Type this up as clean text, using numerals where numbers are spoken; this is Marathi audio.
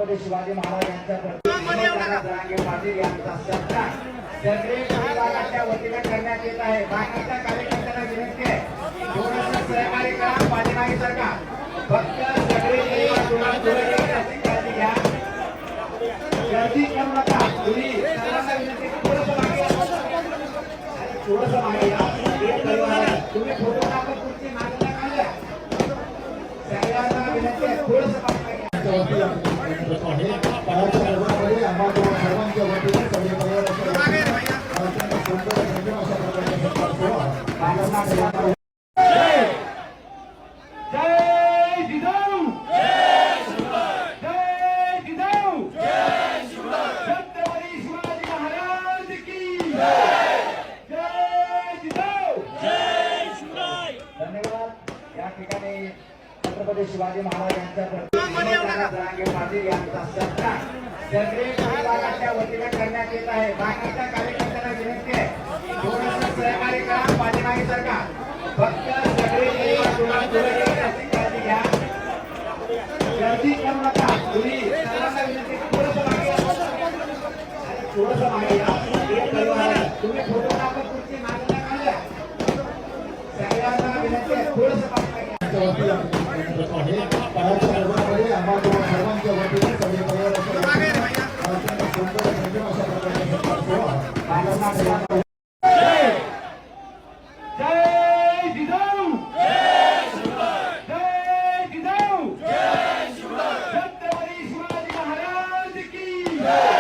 छत्रपती शिवाजी महाराज यांच्या जरांगे पाटील यांचा सत्कार सगळे विभागाच्या वतीने करण्यात येत आहे। बाकीच्या कार्यकर्त्यांना विनंती आहे, थोडंसं सहकार्य करा, पाठीमागे सरका, फक्त सगळे काळजी घ्या, गर्दी करू नका। तुम्ही सर्वांना विनंती, थोडंसं मागे या, तुम्ही फोटो टाकून तुमची मागण्या काढल्या, सगळ्यांना विनंती आहे, थोडंसं मागे छत्रपती शिवाजी महाराज यांच्या जरांगे पाटील यांचा सत्कार सगळे विभागाच्या वतीने करण्यात येत आहे। बाकीच्या कार्यकर्त्यांना विनंती आहे, थोडंसं सहकार्य करा, पाठीमागे सरका, फक्त सगळे काळजी घ्या, गर्दी करू नका। तुम्ही सर्वांना विनंती, थोडंसं मागे या, तुम्ही फोटो टाकून तुमची मागण्या काढल्या, सगळ्यांना विनंती आहे, थोडंसं जय